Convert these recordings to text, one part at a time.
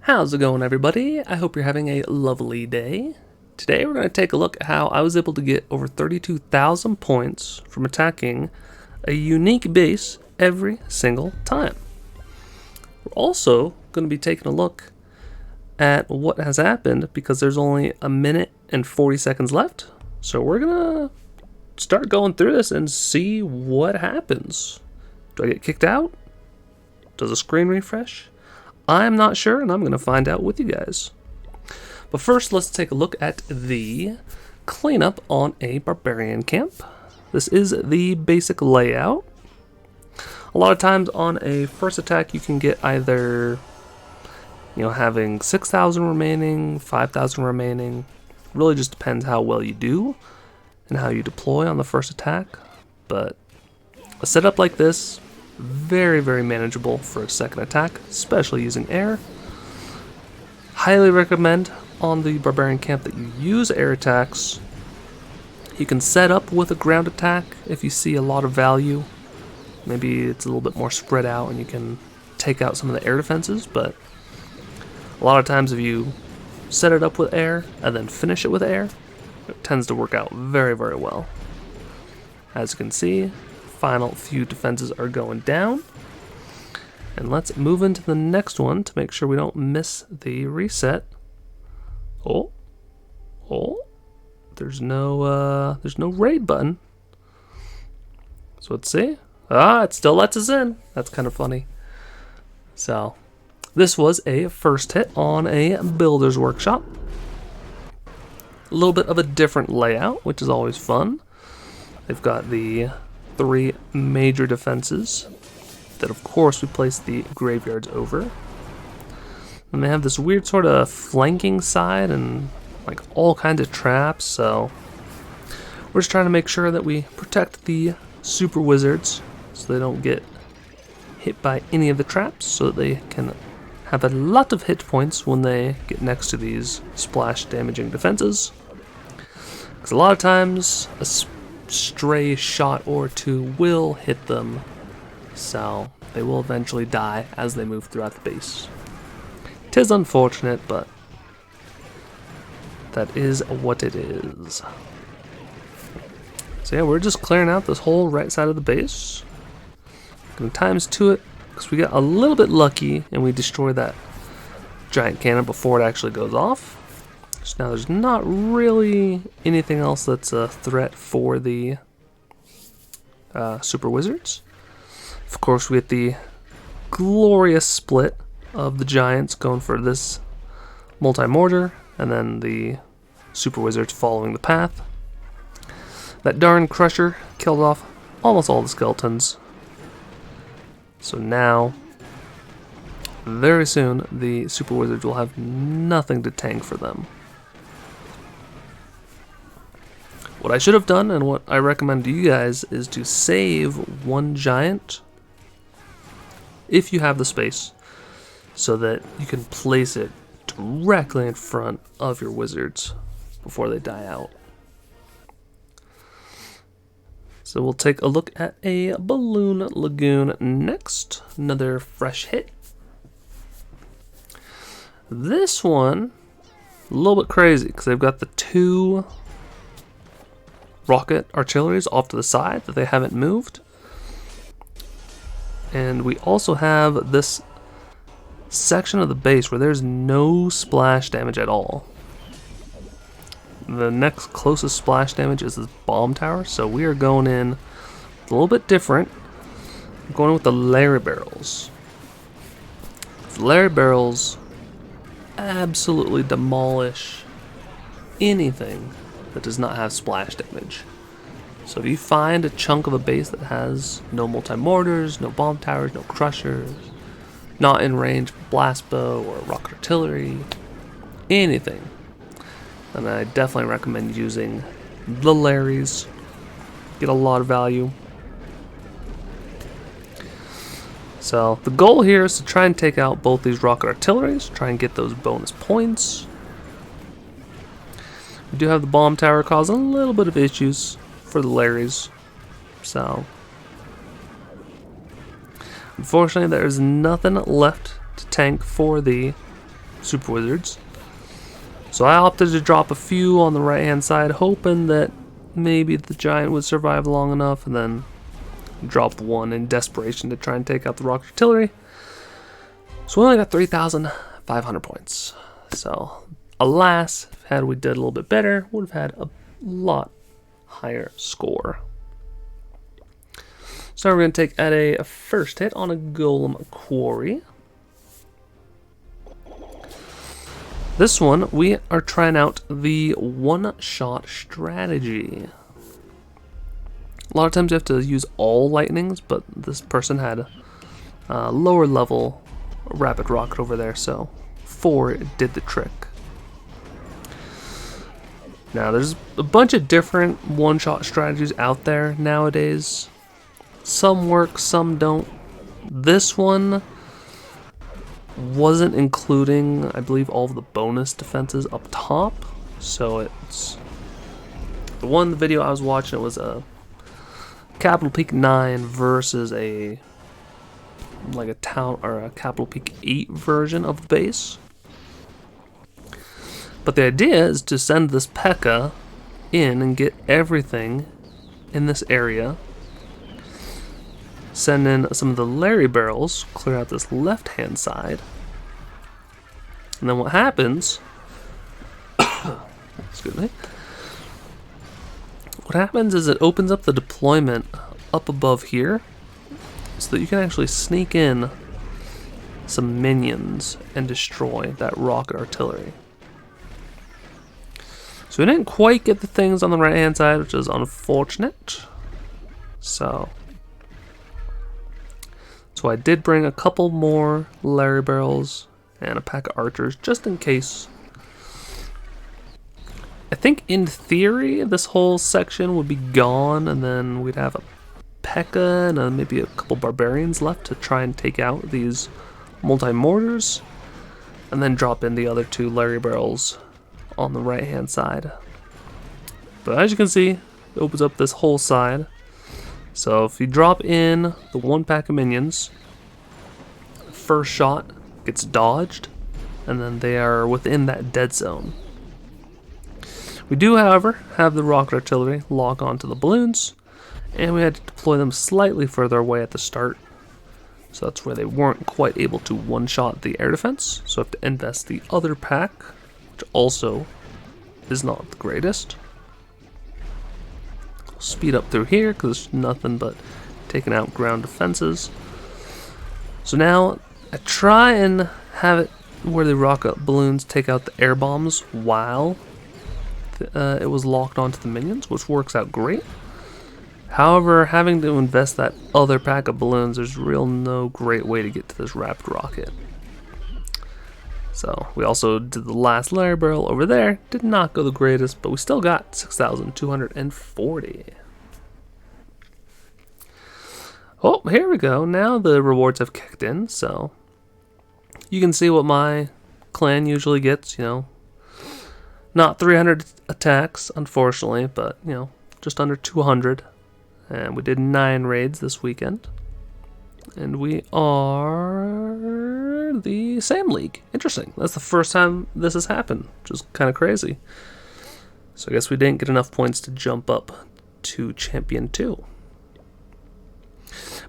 How's it going, everybody? I hope you're having a lovely day. Today we're going to take a look at how I was able to get over 32,000 points from attacking a unique base every single time. We're also going to be taking a look at what has happened because there's only a minute and 40 seconds left. So we're going to start going through this and see what happens. Do I get kicked out? Does the screen refresh? I'm not sure, and I'm going to find out with you guys. But first, let's take a look at the cleanup on a barbarian camp. This is the basic layout. A lot of times on a first attack, you can get either, having 6,000 remaining, 5,000 remaining. Really just depends how well you do and how you deploy on the first attack. But a setup like this, very, very manageable for a second attack, especially using air. Highly recommend on the barbarian camp that you use air attacks. You can set up with a ground attack if you see a lot of value. Maybe it's a little bit more spread out and you can take out some of the air defenses, but a lot of times if you set it up with air and then finish it with air, it tends to work out very, very well. As you can see, final few defenses are going down. And let's move into the next one to make sure we don't miss the reset. Oh, there's no raid button. So let's see. It still lets us in. That's kind of funny. So this was a first hit on a builder's workshop. A little bit of a different layout, which is always fun. They've got the 3 major defenses that of course we place the graveyards over. And they have this weird sort of flanking side and like all kinds of traps, so we're just trying to make sure that we protect the super wizards so they don't get hit by any of the traps, so that they can have a lot of hit points when they get next to these splash damaging defenses. Because a lot of times a stray shot or two will hit them, so they will eventually die as they move throughout the base. 'Tis unfortunate, but that is what it is. So yeah, we're just clearing out this whole right side of the base. Gonna times 2 it because we got a little bit lucky and we destroyed that giant cannon before it actually goes off. So now there's not really anything else that's a threat for the super wizards. Of course, we get the glorious split of the giants going for this multi-mortar, and then the super wizards following the path. That darn crusher killed off almost all the skeletons. So now, very soon, the super wizards will have nothing to tank for them. What I should have done, and what I recommend to you guys, is to save one giant if you have the space, so that you can place it directly in front of your wizards before they die out. So we'll take a look at a Balloon Lagoon next. Another fresh hit. This one, a little bit crazy, because they've got the 2 rocket artilleries off to the side that they haven't moved. And we also have this section of the base where there's no splash damage at all. The next closest splash damage is this bomb tower, so we are going in a little bit different. I'm going with the Larry barrels. The Larry barrels absolutely demolish anything that does not have splash damage. So if you find a chunk of a base that has no multi-mortars, no bomb towers, no crushers, not in range blast bow or rocket artillery, anything, then I definitely recommend using the Larrys. Get a lot of value. So the goal here is to try and take out both these rocket artilleries, try and get those bonus points. We do have the bomb tower causing a little bit of issues for the Larrys, so unfortunately there's nothing left to tank for the super wizards. So I opted to drop a few on the right hand side, hoping that maybe the giant would survive long enough, and then drop one in desperation to try and take out the rock artillery. So we only got 3,500 points. So alas, had we did a little bit better, would have had a lot higher score. So we're going to take at a first hit on a Golem Quarry. This one, we are trying out the one-shot strategy. A lot of times you have to use all lightnings, but this person had a lower level rapid rocket over there, so 4 did the trick. Now there's a bunch of different one-shot strategies out there nowadays. Some work, some don't. This one wasn't including, I believe, all of the bonus defenses up top, so it's the one video I was watching. It was a Capital Peak 9 versus a town or a Capital Peak 8 version of the base. But the idea is to send this P.E.K.K.A. in and get everything in this area. Send in some of the Larry barrels, clear out this left-hand side. And then what happens, excuse me, what happens is it opens up the deployment up above here so that you can actually sneak in some minions and destroy that rocket artillery. So we didn't quite get the things on the right-hand side, which is unfortunate. So I did bring a couple more Larry barrels and a pack of archers just in case. I think in theory this whole section would be gone, and then we'd have a P.E.K.K.A. and maybe a couple barbarians left to try and take out these multi-mortars, and then drop in the other 2 Larry barrels on the right hand side. But as you can see, it opens up this whole side. So if you drop in the 1 pack of minions, first shot gets dodged, and then they are within that dead zone. We do, however, have the rocket artillery lock onto the balloons, and we had to deploy them slightly further away at the start. So that's where they weren't quite able to one-shot the air defense, so I have to invest the other pack, which also is not the greatest. Speed up through here because there's nothing but taking out ground defenses. So now I try and have it where the rocket balloons take out the air bombs while it was locked onto the minions, which works out great. However, having to invest that other pack of balloons, there's no great way to get to this rapid rocket. So we also did the last Larry barrel over there. Did not go the greatest, but we still got 6,240. Oh, here we go. Now the rewards have kicked in, so you can see what my clan usually gets, Not 300 attacks, unfortunately, but, just under 200. And we did 9 raids this weekend. And we are the same league. Interesting. That's the first time this has happened, which is kind of crazy. So I guess we didn't get enough points to jump up to Champion 2.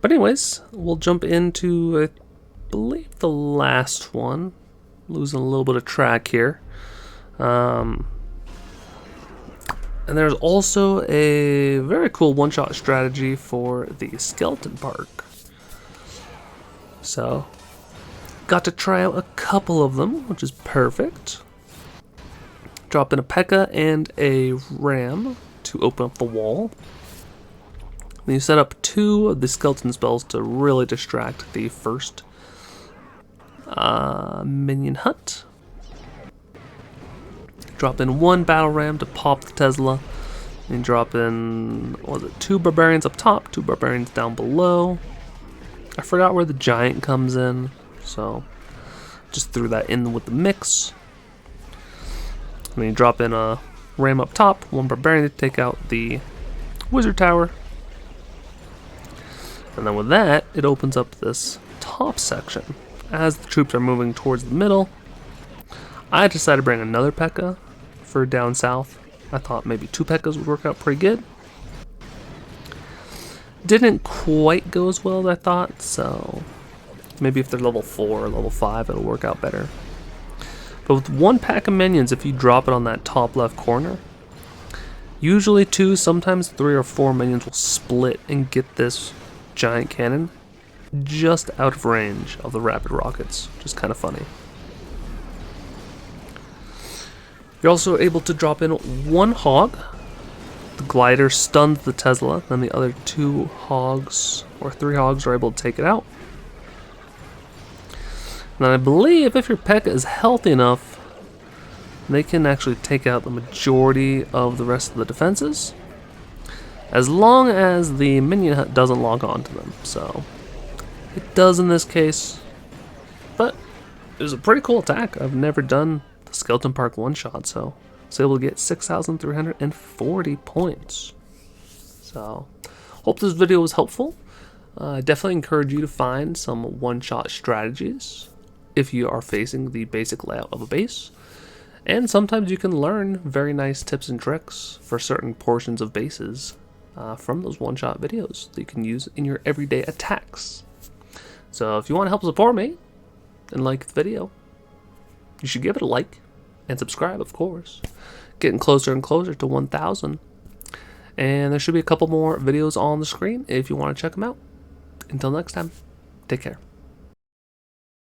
But anyways, we'll jump into, I believe, the last one. Losing a little bit of track here. And there's also a very cool one-shot strategy for the Skeleton Park. So, got to try out a couple of them, which is perfect. Drop in a P.E.K.K.A. and a Ram to open up the wall. Then you set up 2 of the skeleton spells to really distract the first minion hut. Drop in 1 battle ram to pop the Tesla. And drop in, 2 barbarians up top, 2 barbarians down below. I forgot where the giant comes in, so just threw that in with the mix. And then you drop in a ram up top, 1 barbarian to take out the wizard tower. And then with that, it opens up this top section. As the troops are moving towards the middle, I decided to bring another P.E.K.K.A. for down south. I thought maybe 2 P.E.K.K.A.s would work out pretty good. Didn't quite go as well as I thought, so maybe if they're level 4 or level 5, it'll work out better. But with 1 pack of minions, if you drop it on that top left corner, usually 2, sometimes 3 or 4 minions will split and get this giant cannon just out of range of the rapid rockets. Just kind of funny. You're also able to drop in 1 hog. The glider stuns the Tesla, then the other 2 hogs or 3 hogs are able to take it out. And I believe if your P.E.K.K.A. is healthy enough, they can actually take out the majority of the rest of the defenses, as long as the minion doesn't log on to them. So it does in this case, but it was a pretty cool attack. I've never done the Skeleton Park one-shot, so I was able to get 6,340 points. So hope this video was helpful. Definitely encourage you to find some one-shot strategies if you are facing the basic layout of a base. And sometimes you can learn very nice tips and tricks for certain portions of bases from those one-shot videos that you can use in your everyday attacks. So if you want to help support me and like the video, you should give it a like and subscribe, of course. Getting closer and closer to 1,000. And there should be a couple more videos on the screen if you want to check them out. Until next time, take care.